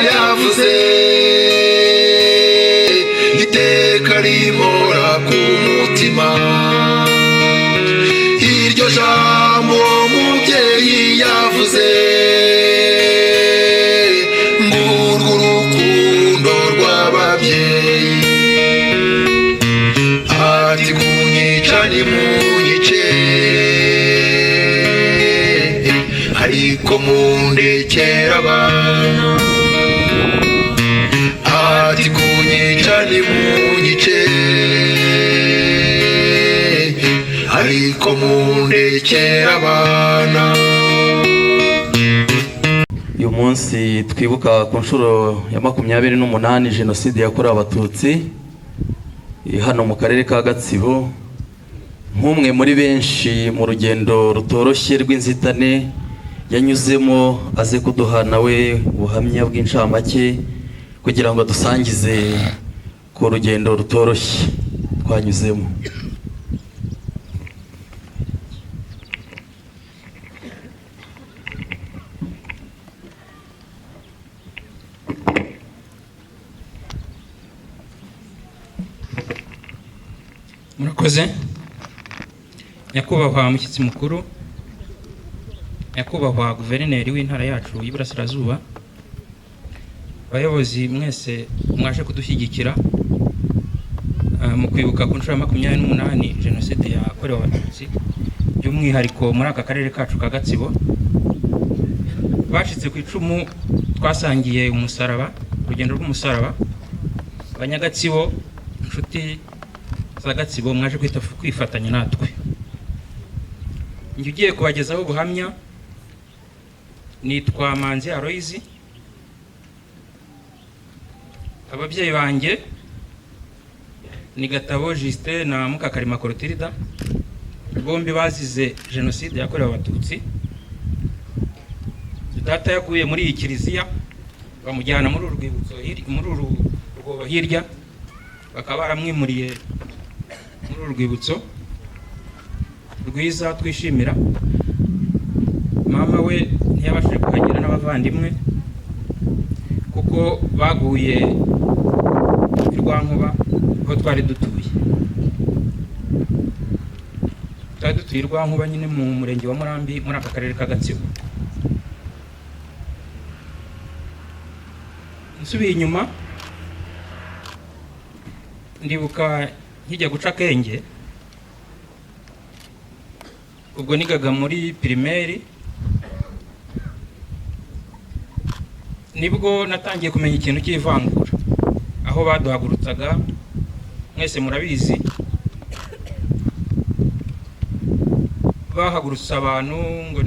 yavuze iteka rimora ku mutima iryo jambo umubyeyi yavuze ngurwo urukundo rw'ababyeyi ati kunyica nimunyice ariko mundekera abana ati kunyica nimunyice ariko mundekera abana. uyu munsi twibuka ku nshuro ya 28 jenoside yakorewe abatutsi hano mu karere ka Gatsibo, nk'umwe muri benshi mu rugendo rutoroshye rw'inzitane yanyuzemo aze kuduha nawe ubuhamya bw'incamake kugira ngo dusangize ku rugendo rutoroshye twanyuzemo. Murakoze nyakubahwa mushyitsi mukuru, nyakubahwa guverineri w'intara yacu y'Iburasirazuba, abayobozi mwese mwaje kudushyigikira mu kwibuka ku nshuro ya 28 jenoside yakorewe abatutsi, by'umwihariko muri aka karere kacu ka Gatsibo. Bashitse ku icumu twasangiye umusaraba, urugendo rw'umusaraba. Abanyagatsibo, inshuti za Gatsibo, mwaje kwifatanya natwe. Njye ugiye kubagezaho ubuhamya nitwa Manzi Aloyizi. Ababyeyi banjye ni Gatabo Justin na Mukakarima Clotilde, bombi bazize jenoside yakorewe abatutsi. Data yakuye muri iyi kiliziya bamujyana muri urwibutso muri urwobo hirya, bakaba baramwimuriye muri urwibutso rwiza twishimira. Mama we ntiyabashije kuhagera n'abavandimwe kuko baguye Rwankuba aho twari dutuye. Twari dutuye Rwankuba nyine mu murenge wa Murambi muri aka karere ka Gatsibo. Nsubiye inyuma ndibuka nkijya guca akenge, ubwo nigaga muri primaire, nibwo natangiye kumenya ikintu cy'ivangura. Aho baduhagurutsaga mwese murabizi, bahagurutsa abantu ngo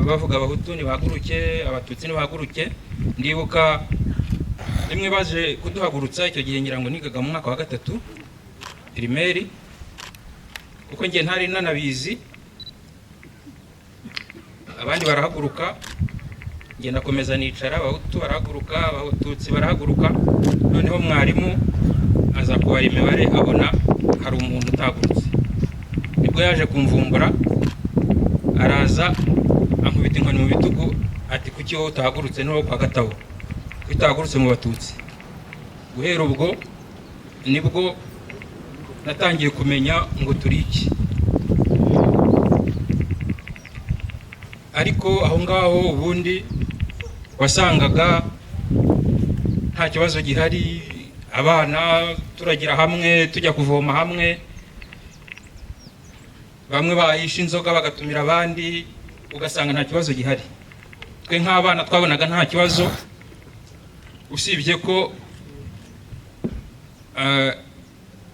bavuga abahutu nibahaguruke, abatutsi nibahaguruke. Ndibuka rimwe baje kuduhagurutsa, icyo gihe ngira ngo nigaga mu mwaka wa 3 primaire, kuko ngiye ntari nanabizi. Abandi barahaguruka, ngiye nakomeza nicara, abahutu barahaguruka, abatutsi barahaguruka. Noneho mwarimu aza kubara imibare, abona hari umuntu utagurutse. Nibwo yaje kumvumbura, araza ankubita inkoni mu bitugu, ati kuki wowe utahagurutse n'uwo kwa Gatabo, utahagurutse mu batutsi. Guhera ubwo nibwo natangiye kumenya ngo turi iki. Ariko aho ngaho ubundi wasangaga nta kibazo gihari, abana turagira hamwe, tujya kuvoma hamwe, bamwe bahisha inzoga bagatumira abandi, ugasanga nta kibazo gihari. Twe nk'abana twabonaga nta kibazo, usibye ko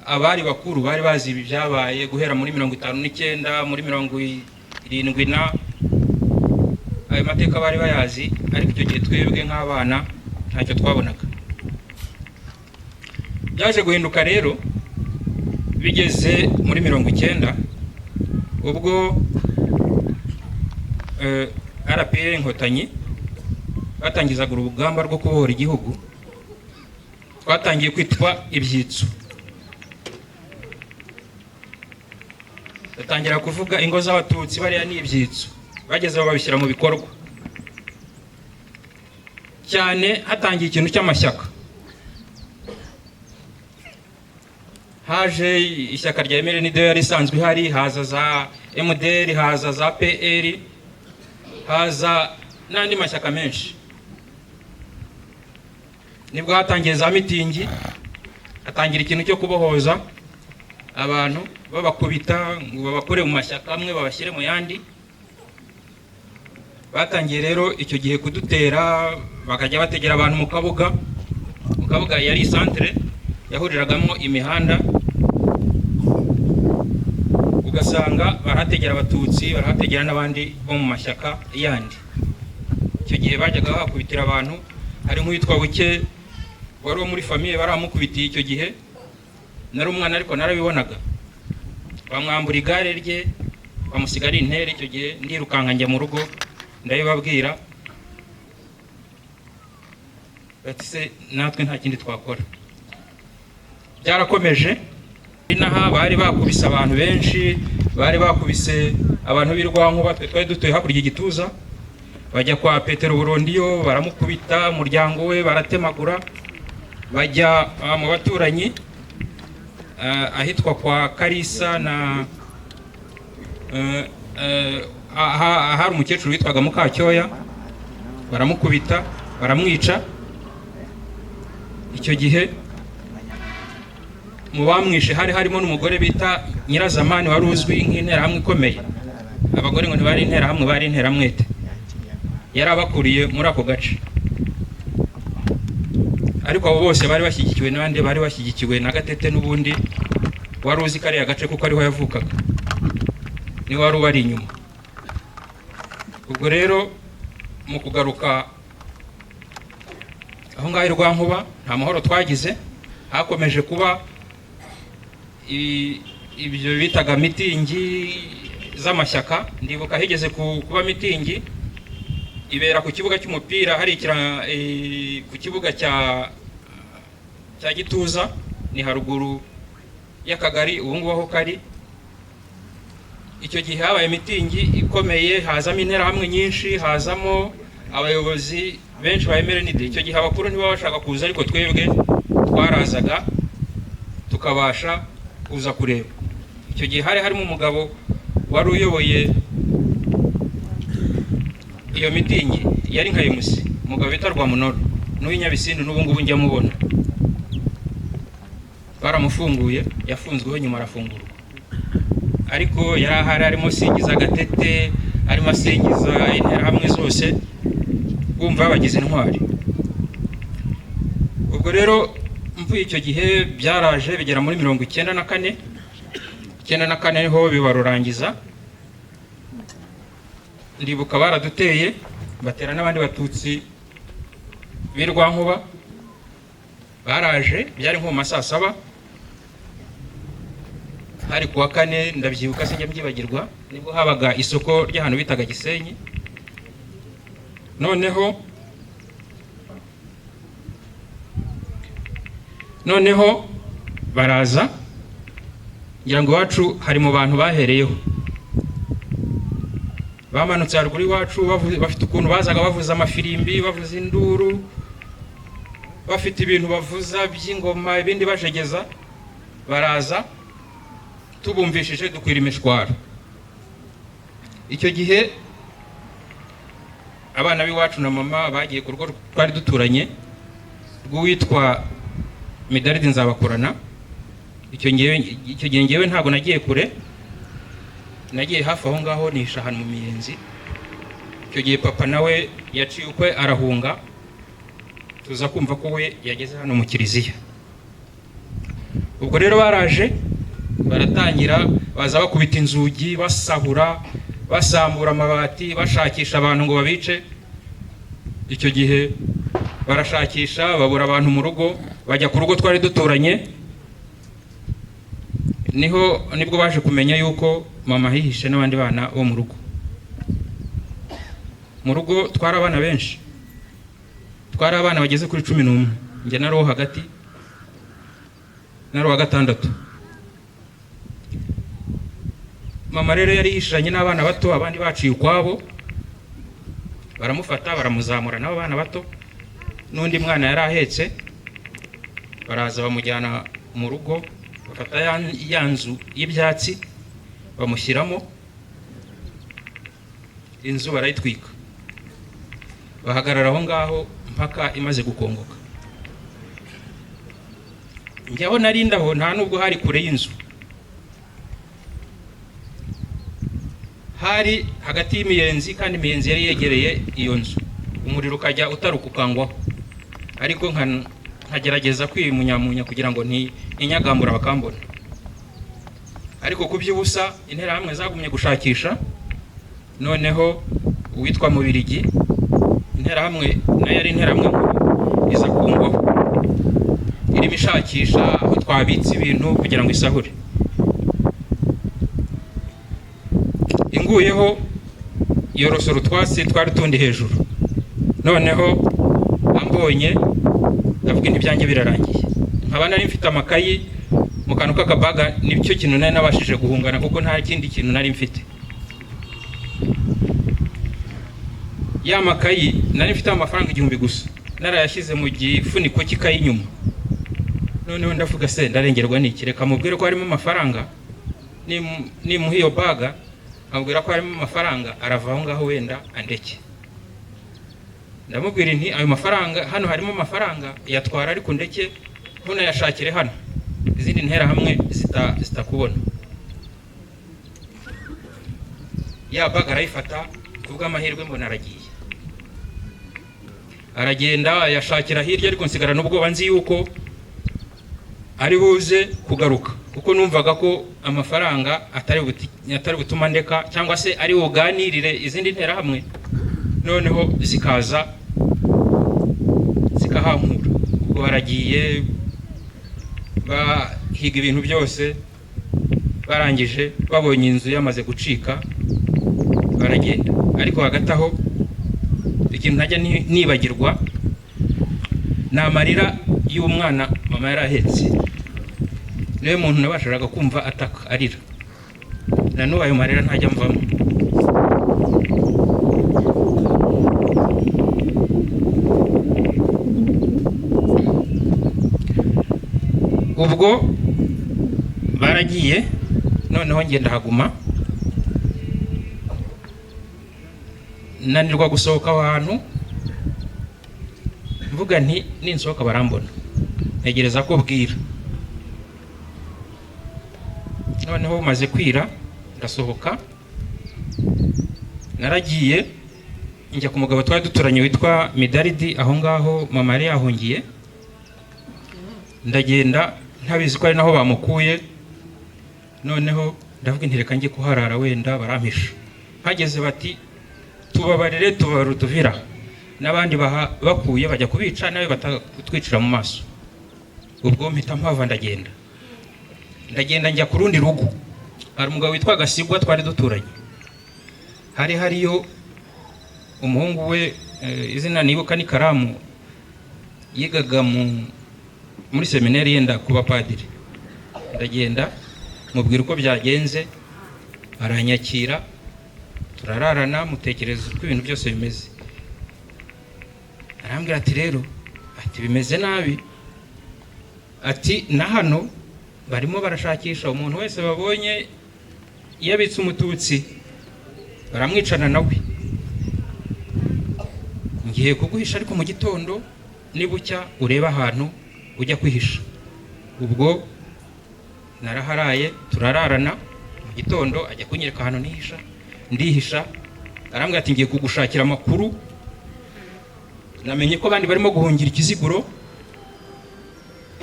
abari bakuru bari bazi ibi byabaye guhera muri 59 muri 70 ayo mateka bari bayazi. Ariko icyo gihe twebwe nk'abana ntacyo twabonaga. Byaje guhinduka rero bigeze muri 90, ubwo RPA Inkotanyi batangizaga urugamba rwo kubohora igihugu. Twatangiye kwitwa ibyitso, batangira kuvuga ingo z'abatutsi bariya ni ibyitso. Bageze aho babishyira mu bikorwa. cyane hatangiye ikintu cy'amashyaka. Haje ishyaka rya MRND yari isanzwe ihari, haza za MDR, haza za PL, haza n'andi mashyaka menshi. Nibwo hatangiye za mitingi, hatangira ikintu cyo kubohoza abantu babakubita ngo babakure mu mashyaka amwe babashyire mu yandi. Batangiye rero icyo gihe kudutera, bakajya bategera abantu mu Kabuga. Mu Kabuga yari centre yahuriragamo imihanda, ugasanga barategera abatutsi, barahategera n'abandi bo mu mashyaka yandi. Icyo gihe bajyaga bakubitira abantu, hari nk'uwitwa Buke wari wo muri famille baramukubitiye icyo gihe. Nari umwana ariko narabibonaga, bamwambura igare rye bamusigara intere. Icyo gihe ndirukanka njya mu rugo ndabibabwira, bati se natwe nta kindi twakora. Byarakomeje, inaha bari bakubise abantu benshi, bari bakubise abantu b'Irwankuba, twari dutuye hakurya Igituza. Bajya kwa Petero Burondiyo baramukubita, umuryango we baratemagura. Bajya mu baturanyi ahitwa kwa Karisa na hari umukecuru witwaga Mukacyoya, baramukubita baramwica. Icyo gihe mu bamwishe hari harimo n'umugore bita Nyirazamani wari uzwi nk'interahamwe ikomeye. Abagore ngo ntibari interahamwe, bari interamwete. Yari abakuriye muri ako gace, ariko abo bose bari bashyigikiwe n'abandi, bari bashyigikiwe na Gatete n'ubundi wari uzi kariya gace kuko ariho yavukaga, ni wari ubari inyuma. Ubwo rero mu kugaruka aho ngaho Rwankuba nta mahoro twagize, hakomeje kuba ibyo bitaga mitingi z'amashyaka. Ndibuka higeze kuba mitingi ibera ku kibuga cy'umupira, hari ku kibuga cya Gituza, ni haruguru y'akagari ubu ngubu aho kari. Icyo gihe habaye mitingi ikomeye, hazamo interahamwe nyinshi, hazamo abayobozi benshi ba MRND. Icyo gihe abakuru ntibabashaga kuza, ariko twebwe twarazaga tukabasha kuza kureba. Icyo gihe hari harimo umugabo wari uyoboye iyo mitingi, yari nka MC, umugabo bita Rwamunoro, n'uw'Inyabisindu n'ubu ngubu njya mubona. Baramufunguye, yafunzweho nyuma arafungurwa, ariko yari ahari arimo singiza Gatete, arimo asingiza interahamwe zose, bumva bagize intwari. Ubwo rero mvuye icyo gihe byaraje bigera muri 94 niho bibarurangiza. Ndibuka baraduteye, batera n'abandi batutsi b'Irwankuba. Baraje, byari nko mu masaa 7, hari kuwa 4, ndabyibuka sinjya mbyibagirwa, nibwo habaga isoko ry'ahantu bitaga Gisenyi. Noneho baraza, ngira ngo iwacu hari mu bantu bahereyeho. Bamanutse haruguru iwacu bafite ukuntu bazaga bavuza amafirimbi, bavuza induru, bafite ibintu bavuza by'ingoma, ibindi bajegeza. Baraza, tubumvishije dukwira imishwaro. Icyo gihe abana b'iwacu na mama bagiye ku rugo twari duturanye rw'uwitwa Medaridi Nzabakorana. Icyo gihe ngewe ntabwo nagiye kure, nagiye hafi aho ngaho nisha ahantu mu Miyenzi. Icyo gihe papa nawe yaciye ukwe arahunga, tuza kumva ko we yageze hano mu kiliziya. Ubwo rero baraje baratangira, baza bakubita inzugi, basahura, basambura amabati, bashakisha abantu ngo babice. Icyo gihe barashakisha, babura abantu mu rugo, bajya ku rugo twari duturanye. Nibwo baje kumenya yuko mama hihishe n'abandi bana bo mu rugo. Mu rugo twari abana benshi, twari abana bageze kuri 11. Njye nari uwo hagati, nari uwa 6. Mama rero yari yishiranye n'abana bato, abandi baciye ukwabo. Baramufata baramuzamura n'abo bana bato, n'undi mwana yari ahetse, baraza bamujyana mu rugo, bafata ya nzu y'ibyatsi bamushyiramo, inzu barayitwika, bahagarara aho ngaho mpaka imaze gukongoka. Njyaho narindaho nta nubwo hari kure y'inzu, hari hagati y'imiyenzi, kandi imiyenzi yari yegereye iyo nzu, umuriro ukajya utaruka ukangwaho, ariko nkagerageza kwimunyamunya kugira ngo ntinyagambura bakambona. Ariko ku by'ubusa interahamwe zagumye gushakisha, noneho uwitwa Mubirigi, interahamwe nayo ari interahamwe iza kungwaho, irimo ishakisha aho twabitse ibintu kugira ngo isahure. Inguyeho yorosora utwatsi twari tundi hejuru, noneho ambonye ndavuga ibyanjye birarangiye. Nkaba nari mfite amakayi mu kantu k'akabaga, nicyo kintu nari nabashije guhungana kuko nta kindi kintu nari mfite. Ya makayi nari mfite amafaranga 1000 gusa, narayashyize mu gifuniko cy'ikayi inyuma. Noneho ndavuga se ndarengerwa n'iki, reka mubwire ko harimo amafaranga, nimuha iyo baga amubwira ko harimo amafaranga, arava aho ngaho wenda andeke. Ndamubwira nti ayo mafaranga hano harimo amafaranga, yatwara ariko ndeke ntunayashakire hano, izindi nterahamwe zitakubona. Ya baga arayifata, kubw'amahirwe mbona aragiye. Aragenda yashakira hirya, ariko nsigara n'ubwoba nzi yuko ari buze kugaruka, kuko numvaga ko amafaranga atari butuma ndeka, cyangwa se ari buganirire izindi nterahamwe, noneho zikaza zikahankura. Ubwo baragiye bahiga ibintu byose, barangije babonye inzu yamaze gucika baragenda. Ariko hagati aho ikintu ntajya nibagirwa ni amarira y'umwana mama yari ahetse. Niwe muntu nabasharaga kumva ataka arira, na n'ubu ayo marira ntajya mvamo. Ubwo baragiye, noneho ngenda haguma, nanirwa gusohoka ahantu, mvuga nti ninsohoka barambona, ntegereza ko bwira. Noneho maze kwira ndasohoka, naragiye njya ku mugabo twari duturanye witwa Midaridi, aho ngaho mama yari yahungiye. Ndagenda ntabizi ko ari naho bamukuye, noneho ndavuga nti reka njye kuharara wenda barampisha. Hageze bati tubabarire tubarutuvira, n'abandi bakuye bajya kubica, nawe batatwicira mu maso. Ubwo mpita mpava ndagenda njya ku rundi rugo. Hari umugabo witwa Gasigwa twari duturanye, hariyo umuhungu we, izina nibuka ni Karamu, yigaga muri seminari yenda kuba padiri. Ndagenda mubwira uko byagenze, aranyakira, turararana, mutekereza uko ibintu byose bimeze. Arambwira ati rero, ati bimeze nabi, ati na hano barimo barashakisha umuntu wese babonye yabitse umututsi baramwicana nawe. Ngiye kuguhisha, ariko mu gitondo nibucya ureba ahantu ujya kwihisha. Ubwo naraharaye, turararana, mu gitondo ajya kunyereka ahantu ndihisha. Arambwira ati ngiye kugushakira amakuru, namenye ko abandi barimo guhungira Ikiziguro,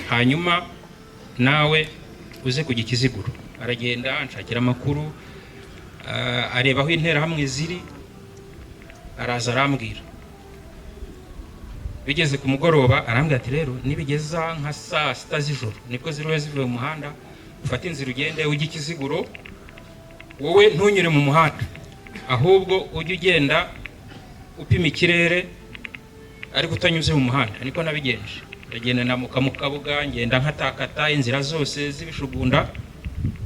hanyuma nawe uze kujya Ikiziguro. Aragenda anshakira amakuru, areba aho interahamwe ziri, araza arambwira. Bigeze ku mugoroba arambwira ati rero nibigeza nka saa 6 z'ijoro nibwo ziruwe zivuye mu muhanda, ufata inzira ugende ujye Ikiziguro, wowe ntunyure mu muhanda, ahubwo ujye ugenda upima ikirere ariko utanyuze mu muhanda. Niko nabigenje, ndagenda namuka mu kabuga, ngenda nkatakata inzira zose z'ibishugunda,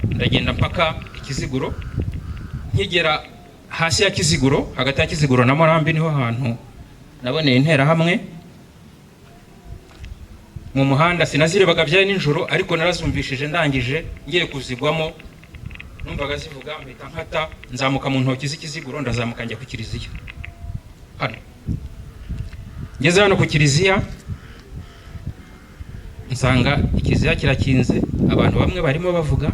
ndagenda mpaka Ikiziguro. Nkigera hasi ya Kiziguro, hagati ya Kiziguro na Murambi niho hantu naboneye interahamwe. mu muhanda, sinazirebaga byaye nijoro, ariko narazumvishije ndangije ngiye kuzigwamo, numvaga zivuga, mpita nkata nzamuka mu ntoki z'ikiziguro, ndazamuka njya ku kiliziya. Hano ngeze hano ku kiliziya nsanga ikiliziya kirakinze, abantu bamwe barimo bavuga,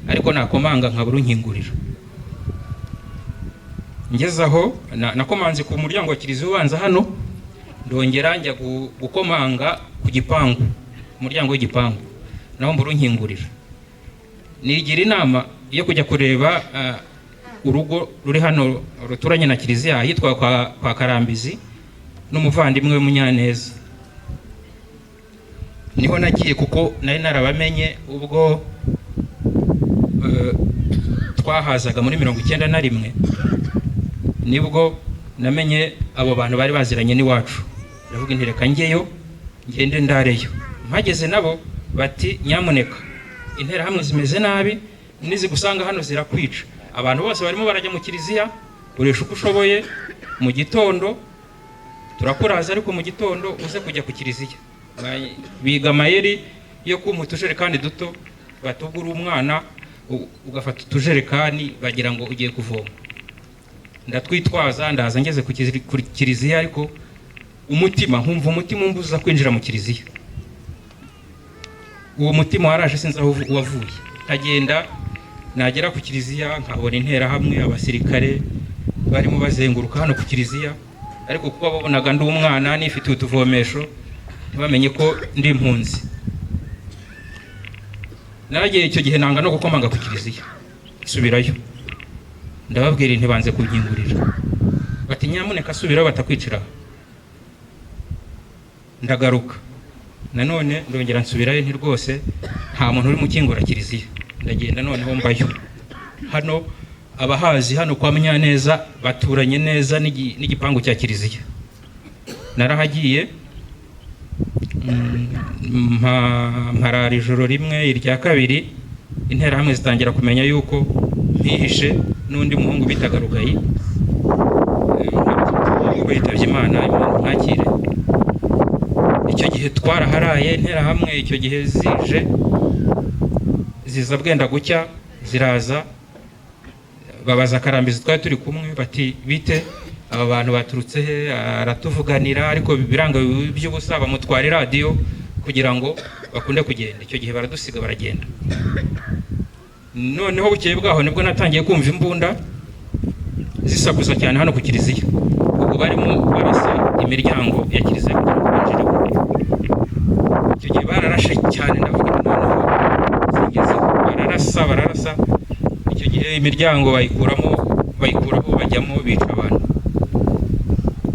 ariko nakomanga nkabura unkingurira. Ngeze aho nakomanze ku muryango wa kiliziya ubanza hano, ndongera njya gukomanga ku gipangu, umuryango w'igipangu, naho mbura unkingurira. Nigira inama yo kujya kureba urugo ruri hano ruturanye na kiliziya ahitwa kwa Karambizi n'umuvandimwe we Munyaneza. Niho nagiye kuko nari narabamenye ubwo twahazaga muri 91, nibwo namenye abo bantu bari baziranye n'iwacu. Ndavuga nti reka njyeyo ngende ndareyo. Mpageze nabo bati nyamuneka intera hamwe zimeze nabi, nizi gusanga hano zirakwica. Abantu bose barimo barajya mu kiliziya, uresha uko ushoboye, mu gitondo turakuraza, ariko mu gitondo uze kujya ku kiliziya. Biga amayeri yo kumpa utujerekani duto, batugura umwana ugafata utujerekani bagira ngo ugiye kuvoma. Ndatwitwaza ndaza ngeze ku kiliziya, ariko umutima nkumva umutima umbuza kwinjira mu kiliziya. Uwo mutima waraje sinzi aho wavuye. Nkagenda nagera ku kiliziya nkabona intera hamwe, abasirikare barimo bazenguruka hano ku kiliziya, ariko kuko babonaga ndi umwana nifite utuvomesho ntibamenye ko ndi impunzi. Naragiye icyo gihe nanga no gukomanga ku kiliziya, subirayo. Ndababwira ntibanze kunkingurira, bati nyamuneka subirayo batakwicira. Ndagaruka nanone ndongera nsubirayo, nti rwose nta muntu uri mu kingura kiliziya. Ndagenda noneho mbayo hano, abahazi hano kwa Munyaneza baturanye neza n'igipangu cya kiliziya. Narahagiye mparara ijoro rimwe, irya kabiri intera hamwe zitangira kumenya yuko mpihishe n'undi muhungu bitaga Rugayi, ubwo yitabye Imana, Imana ntakire. Icyo gihe twaraharaye intera hamwe, icyo gihe ziza bwenda gucya, ziraza babaza Karambizi twari turi kumwe, bati bite aba bantu baturutse he? Aratuvuganira, ariko biranga by'ubusa, bamutwara radio kugira ngo bakunde kugenda. Icyo gihe baradusiga baragenda. Noneho bukeye bwaho nibwo natangiye kumva imbunda zisakuza cyane hano ku kiliziya. Ubwo barimo barasa imiryango ya kiliziya kugira ngo binjire. Icyo gihe bararashe cyane, ndavuga noneho zigeze bararasa. Icyo gihe imiryango bayikuraho bajyamo bica abantu.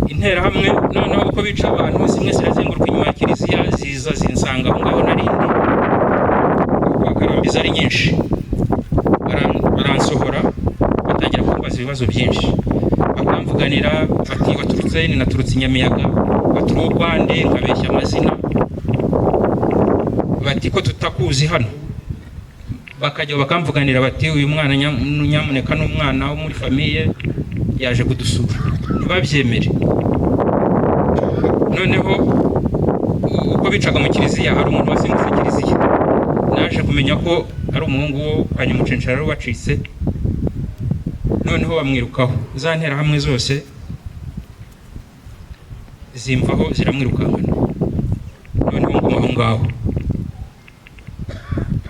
Intera hamwe noneho uko bica abantu, zimwe zirazenguruka inyuma ya kiliziya, ziza zinsanga aho ngaho narindi. Kwa Karambizi ari nyinshi, baransohora, batangira kumbaza ibibazo byinshi, bakamvuganira, bati waturutse ni naturutse Nyamiyaga, baturu Rwande, nkabeshya amazina, bati ko tutakuzi hano. Bakajya bakamvuganira bati uyu mwana nyamuneka n'umwana wo muri famiye yaje kudusura, ntibabyemere. Noneho uko bicaga mu kiliziya, hari umuntu wasimbutse kiliziya, naje kumenya ko ari umuhungu wo kwa Nyamucenshara wacitse. Noneho bamwirukaho, za ntera hamwe zose zimvaho ziramwirukankana. Noneho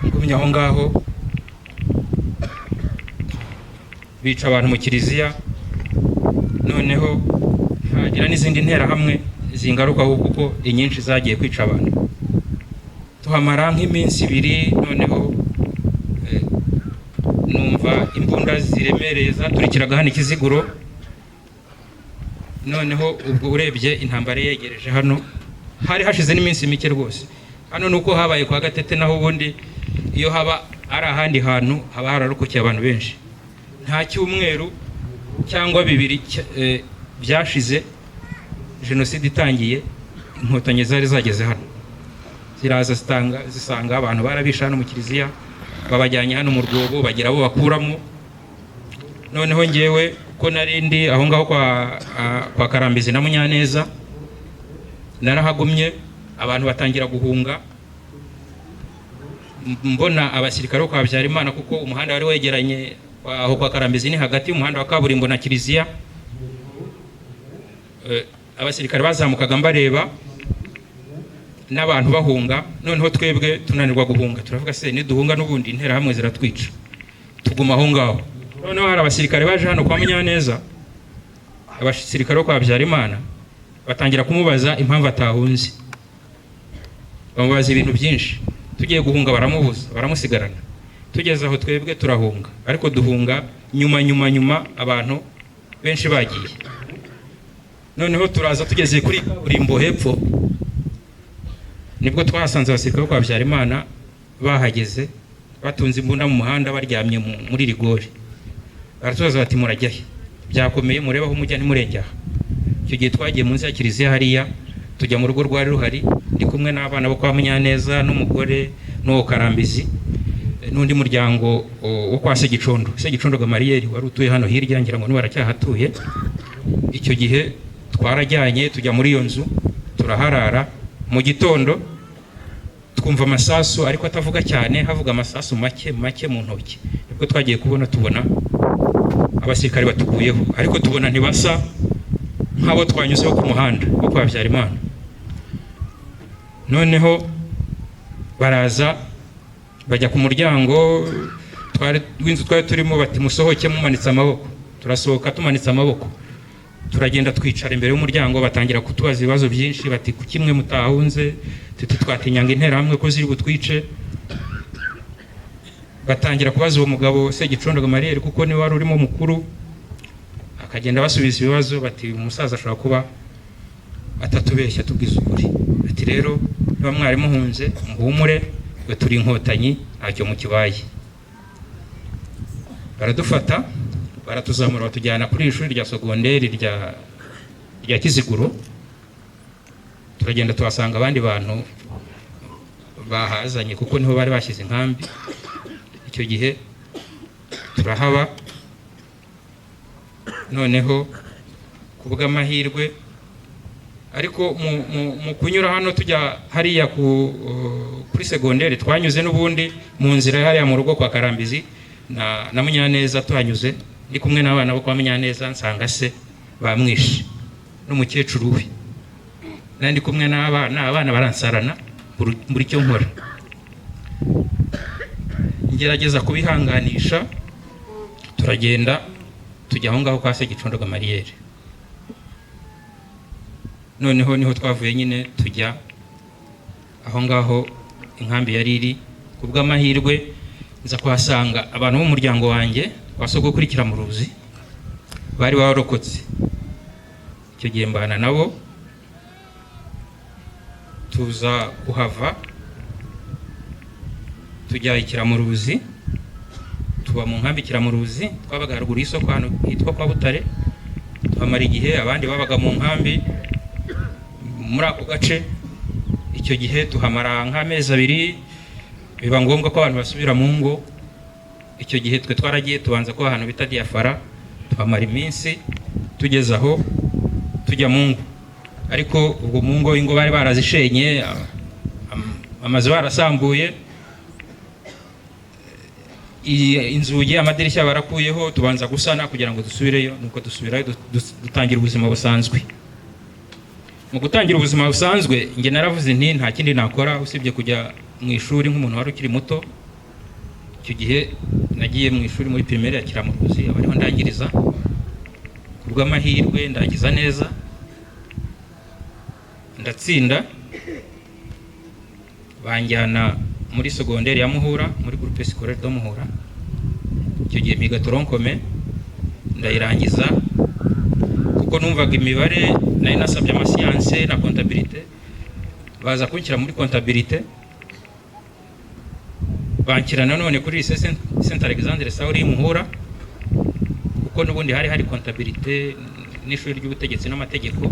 ngumya aho ngaho bica abantu mu kiliziya. Noneho hagira n'izindi ntera hamwe zingarukaho, kuko inyinshi zagiye kwica abantu. Tuhamara nk'iminsi 2, noneho numva imbunda ziremereye zaturikiraga hano Ikiziguro. Noneho ubwo urebye intambara yegereje hano, hari hashize n'iminsi mike rwose. Hano nuko habaye kwa Gatete, naho ubundi iyo haba ari ahandi hantu haba hararokokiye abantu benshi. Nta cyumweru cyangwa 2 byashize jenoside itangiye, inkotanyi zari zageze hano, ziraza zisanga abantu barabisha hano mu kiliziya, babajyanye hano mu rwobo, bagira abo bakuramo. Noneho ngewe ko narindi aho ngaho kwa Karambizi na Munyaneza, narahagumye abantu batangira guhunga, mbona abasirikare bo kwa Habyarimana kuko umuhanda wari wegeranye aho kwa Karambizi ni hagati y'umuhanda wa kaburimbo na kiliziya. Abasirikare bazamukaga mbareba n'abantu bahunga, noneho twebwe tunanirwa guhunga, turavuga se niduhunga n'ubundi intera hamwe ziratwica, tuguma aho ngaho. Noneho hari abasirikare baje hano kwa Munyaneza, abasirikare bo kwa Habyarimana batangira kumubaza impamvu atahunze, bamubaza ibintu byinshi. Tugiye guhunga baramubuza, baramusigarana. Tugeze aho twebwe turahunga, ariko duhunga nyuma abantu benshi bagiye. Noneho turaza tugeze kuri kaburimbo hepfo, nibwo twahasanze abasirikare bo kwa Habyarimana bahageze, batunze imbunda mu muhanda, baryamye muri rigori. Baratubaza bati murajyahe, byakomeye mureba aho mujya ntimurenge aha. Icyo gihe twagiye munsi ya kiliziya hariya, tujya mu rugo rwari ruhari, ndi kumwe n'abana bo kwa Munyaneza n'umugore n'uwo Karambizi n'undi muryango wo kwa Segicondo Gamariyeri wari utuye hano hirya, ngira ngo baracyahatuye. Icyo gihe twarajyanye tujya muri iyo nzu turaharara. Mu gitondo twumva amasasu ariko atavuga cyane, havuga amasasu make mu ntoki. Nibwo twagiye tubona abasirikare batuguyeho, ariko tubona ntibasa nk'abo twanyuzeho ku muhanda wo kwa Habyarimana. Noneho baraza bajya ku muryango w'inzu twari turimo, bati musohoke mumanitse amaboko. Turasohoka tumanitse amaboko, turagenda twicara imbere y'umuryango. Batangira kutubaza ibibazo byinshi, bati kuki mwe mutahunze, twatinyanga intera hamwe ko ziri butwice. Batangira kubaza uwo mugabo Segicondo Gamariyeri kuko niwe wari urimo mukuru, akagenda basubiza ibibazo. Bati umusaza ashobora kuba atatubeshya, tubwiza ukuri. Ati rero niba mwari muhunze muhumure, twe turi inkotanyi ntacyo mukibaye. Baradufata baratuzamura batujyana kuri ishuri rya sogonderi rya Kiziguro. Turagenda tuhasanga abandi bantu bahazanye kuko niho bari bashyize inkambi. Icyo gihe turahaba. Noneho kubw'amahirwe, ariko mu kunyura hano tujya hariya kuri segonderi, twanyuze n'ubundi mu nzira hariya mu rugo kwa Karambizi na Munyaneza. Tuhanyuze ndi kumwe n'abana bo kwa Munyaneza, nsanga se bamwishe n'umukecuru we, nandi kumwe n'abana baransarana muri cyo nkora. Ngerageza kubihanganisha, turagenda tujya aho ngaho kwa Segicondo Gamariyeri. Noneho niho twavuye nyine tujya aho ngaho inkambi yari iri. Kubw'amahirwe nza kuhasanga abantu b'umuryango wanjye wasogokuru kurikira mu Ruzi bari barokotse. Icyo gihe mbana nabo, tuza kuhava tujya Ikiramuruzi, tuba mu nkambi Ikiramuruzi. Twabaga haruguru y'isoko hano hitwa kwa Butare, tuhamara igihe. Abandi babaga mu nkambi muri ako gace. Icyo gihe tuhamara nk'amezi 2, biba ngombwa ko abantu basubira mu ngo. Icyo gihe twe twaragiye tubanza ko ahantu bita Diafara, tuhamara iminsi. Tugeze aho tujya mu ngo, ariko ubwo mu ngo ingo bari barazishenye, amazu barasambuye, inzugi amadirishya barakuyeho. Tubanza gusana kugira ngo dusubireyo. Nuko dusubirayo dutangira ubuzima busanzwe. Mu gutangira ubuzima busanzwe, nge naravuze nti nta kindi nakora usibye kujya mu ishuri nk'umuntu wari ukiri muto. Icyo gihe nagiye mu ishuri muri primaire ya Kiramuruzi, abariho ndangiriza. Kubw'amahirwe ndangiza neza, ndatsinda. Banjyana muri secondaire ya Muhura, muri groupe scolaire de Muhura. Icyo gihe miga toronkome ndayirangiza kuko numvaga imibare, nari nasabye amasiyanse na comptabilité. Baza kunshyira muri comptabilité, banshyira nanone kuri Saint Alexandre Sauri Muhura, kuko n'ubundi hari comptabilité n'ishuri ry'ubutegetsi n'amategeko.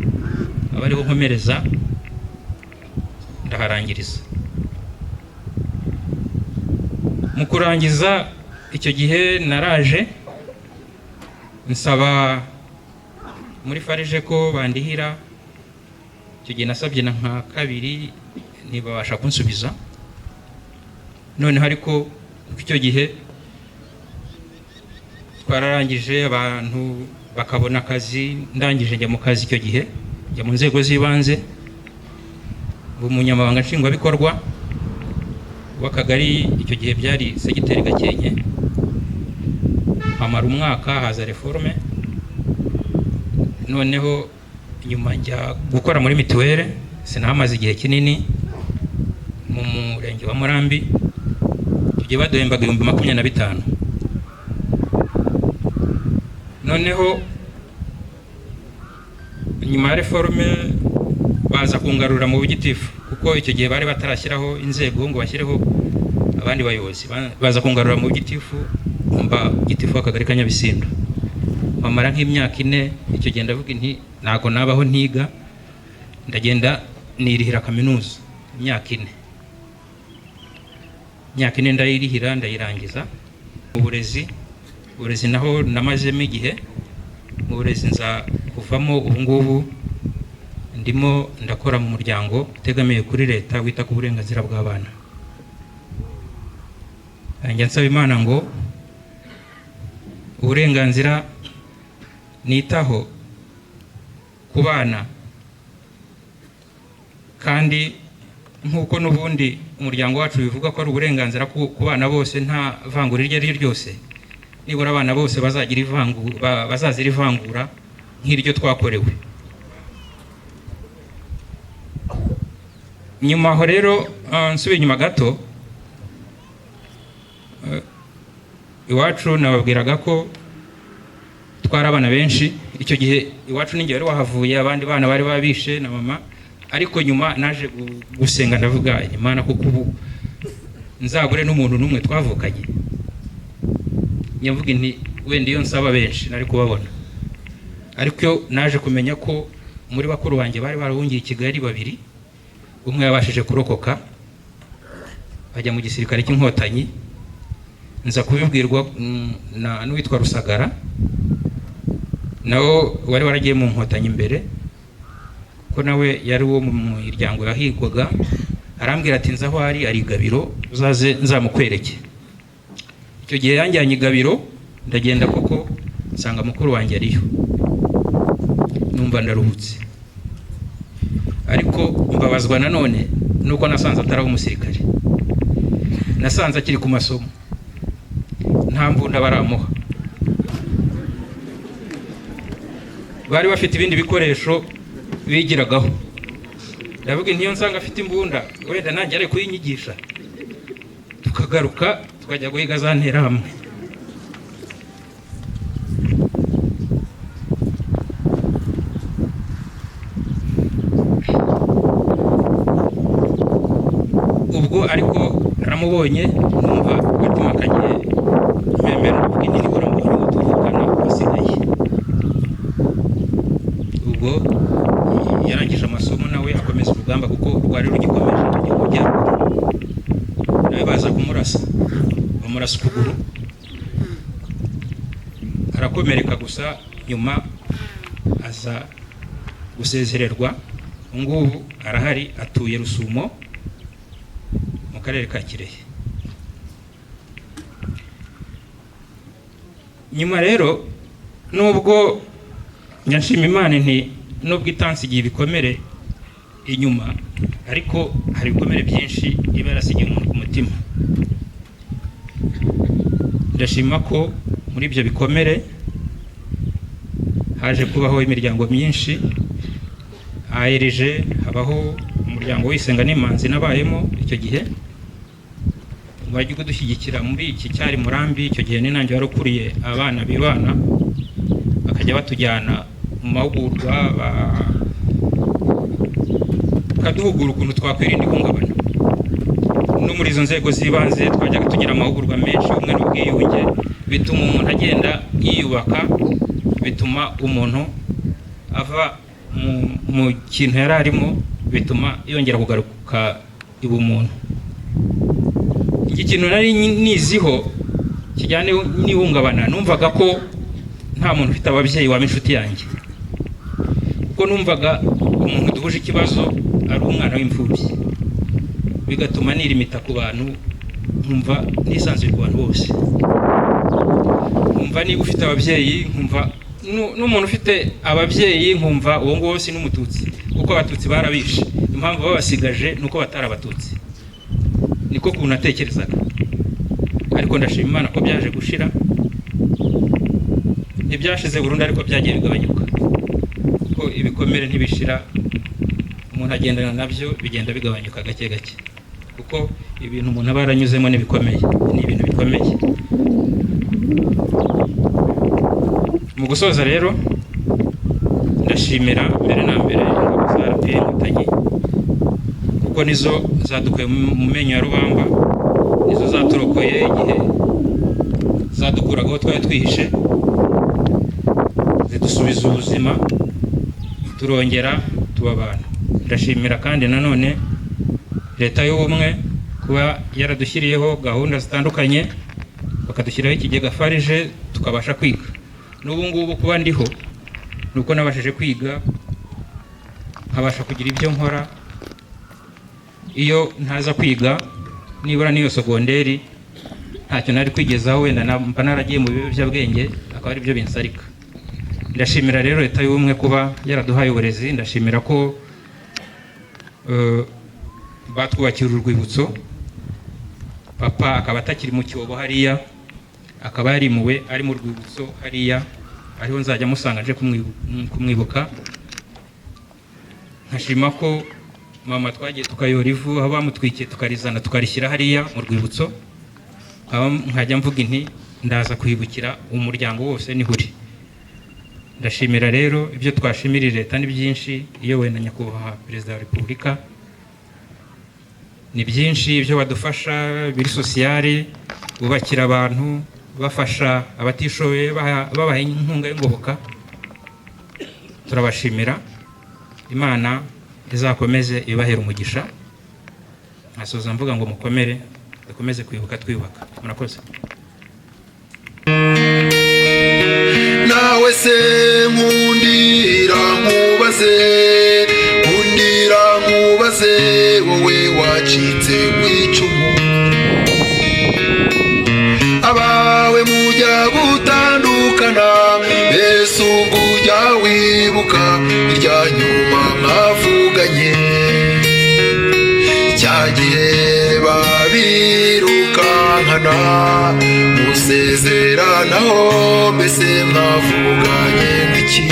Abariho nkomereza ndaharangiriza. Mu kurangiza icyo gihe naraje nsaba muri farije ko bandihira icyo gihe nasabye na nka kabiri ntibabasha kunsubiza. Noneho ariko icyo gihe twararangije, abantu bakabona akazi, ndangije njya mu kazi. Icyo gihe njya mu nzego z'ibanze, umunyamabanga nshingwabikorwa w'akagari. Icyo gihe byari segiteri Gakenke. Amara umwaka, haza reforme. Noneho nyuma njya gukora muri mituweli, sinahamaze igihe kinini, mu murenge wa Murambi. Icyo gihe baduhembaga 25,000. Noneho nyuma ya reforme baza kungarura mu bugitifu, kuko icyo gihe bari batarashyiraho inzego ngo bashyireho abandi bayobozi. Baza kungarura mu bugitifu, mba gitifu w'akagari ka Nyabisindu. Mamara nk'imyaka 4. Icyo gihe ndavuga nti ntago nabaho ntiga, ndagenda nirihira kaminuza imyaka 4. Imyaka 4 ndayirihira, ndayirangiza. Uburezi naho namazemo igihe. Mu burezi nza kuvamo ubu ngubu ndimo ndakora mu muryango utegamiye kuri leta wita ku burenganzira bw'abana. Njya nsaba Imana ngo uburenganzira nitaho ku bana, kandi nk'uko n'ubundi umuryango wacu bivuga ko ari uburenganzira ku bana bose nta vangura iryo ari ryo ryose, nibura abana bose bazazira ivangura nk'iryo twakorewe. Nyuma aho rero nsubiye inyuma gato, iwacu nababwiraga ko twari abana benshi. Icyo gihe iwacu ninjye wari wahavuye, abandi bana bari babishe na mama. Ariko nyuma naje gusenga, ndavuga Imana kuko ubu nzagure n'umuntu n'umwe twavukanye. Nyavuga nti wenda iyo nsaba benshi nari kubabona. Ariko naje kumenya ko muri bakuru banjye bari barahungiye i Kigali 2, umwe yabashije kurokoka bajya mu gisirikare cy'inkotanyi. Nza kubibwirwa n'uwitwa Rusagara, nawo wari waragiye mu nkotanyi imbere, ko nawe yari uwo mu miryango yahigwaga. Arambwira ati nzaho ari Gabiro, uzaze nzamukwereke. Icyo gihe yanjyanye i Gabiro, ndagenda koko nsanga mukuru wanjye ariyo. Numva ndaruhutse, ariko mbabazwa nanone nuko nasanze ataraho umusirikare. Nasanze akiri ku masomo, nta mbunda baramuha. Bari bafite ibindi bikoresho bigiragaho. Ndavuga ntiyo nsanga afite imbunda, wenda nanjye ari kuyinyigisha, tukagaruka tukajya guhiga za nterahamwe. Ubwo ariko naramubonye, numva batumakanye memero, ndavuga nti nibura mu ngo tuvugana basigaye. Ubwo yarangije amasomo nawe akomeza urugamba, kuko rwari rugikomeje kujya. Nawe baza kumurasa, bamurasa ukuguru, arakomereka gusa. Nyuma aza gusezererwa. Ngubu arahari, atuye Rusumo mu karere ka Kirehe. Nyuma rero, nubwo nshima Imana nti nubwo itansigiye ibikomere inyuma, ariko hari ibikomere byinshi iba yarasigiye umuntu ku mutima. Ndashima ko muri ibyo bikomere haje kubaho imiryango myinshi. ARG, habaho umuryango w'isenga n'imanzi nabayemo icyo gihe, wajya kudushyigikira muri iki cyari Murambi. Icyo gihe ni nanjye wari ukuriye abana bibana, bakajya batujyana mu mahugurwa, bakaduhugura ukuntu twakwirinda ihungabana. No muri izo nzego z'ibanze twajyaga tugira amahugurwa menshi, umwe n'ubwiyunge, bituma umuntu agenda yiyubaka, bituma umuntu ava mu kintu yari arimo, bituma yongera kugaruka ibumuntu. Iki kintu nari niziho kijyane n'ihungabana, numvaga ko nta muntu ufite ababyeyi waba inshuti yanjye, kuko numvaga umuntu duhuje ikibazo ari umwana w'imfubyi, bigatuma nirimita ku bantu, nkumva nisanzuye ku bantu bose. Nkumva niba ufite ababyeyi, nkumva n'umuntu ufite ababyeyi, nkumva uwo nguwo si n'umututsi, kuko abatutsi barabishe, impamvu babasigaje nuko batari abatutsi. Niko kuntu natekerezaga, ariko ndashima Imana ko byaje gushira. Ntibyashize burundu, ariko byagiye bigabanyuka, ko ibikomere ntibishira, umuntu agendana nabyo bigenda bigabanyuka gake gake, kuko ibintu umuntu aba yaranyuzemo ni ibintu bikomeye. Mu gusoza rero, ndashimira mbere na mbere ingabo za RPF Inkotanyi, kuko nizo zadukuye mu menyo ya rubamba, nizo zaturokoye igihe zadukuragaho twari twihishe, zidusubiza ubuzima, turongera tuba abantu. Ndashimira kandi nanone leta y'ubumwe kuba yaradushyiriyeho gahunda zitandukanye, bakadushyiraho ikigega farije tukabasha kwiga. N'ubu ngubu kuba ndiho nuko nabashije kwiga, nkabasha kugira ibyo nkora. Iyo ntaza kwiga nibura n'iyo segonderi ntacyo nari kwigezaho, wenda mba naragiye mu biyobyabwenge, akaba ari byo binsarika. Ndashimira rero leta y'ubumwe kuba yaraduhaye uburezi. Ndashimira ko batwubakira urwibutso, papa akaba atakiri mu cyobo hariya, akaba yarimuwe ari mu rwibutso hariya, ariho nzajya musanga nje kumwibuka. Nkashima ko mama twagiye tukayora ivu, aho bamutwikiye tukarizana tukarishyira hariya mu rwibutso, nkajya mvuga inti ndaza kwibukira umuryango wose niho uri. Ndashimira rero ibyo twashimirira leta ni byinshi, iyo wenda nyakubahwa Perezida wa Repubulika, ni byinshi ibyo badufasha biri sosiyale, bubakira abantu, bafasha abatishoboye, babaha inkunga y'ingoboka. Turabashimira, Imana izakomeze ibahera umugisha. Nkasoza mvuga ngo mukomere, dukomeze kwibuka twiyubaka. Murakoze. Nawe se nkundira nkubaze, wowe wacitse w'icumu, abawe mujya gutandukana, mbese ubwo ujya wibuka irya nyuma mwavuganye, cyagihe babirukankana musezeranaho, mbese mwavuganye n'iki?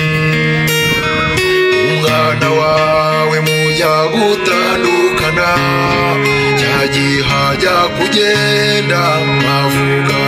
Umwana wawe mujya gutandukana, cyagihe hajya kugenda mwavuga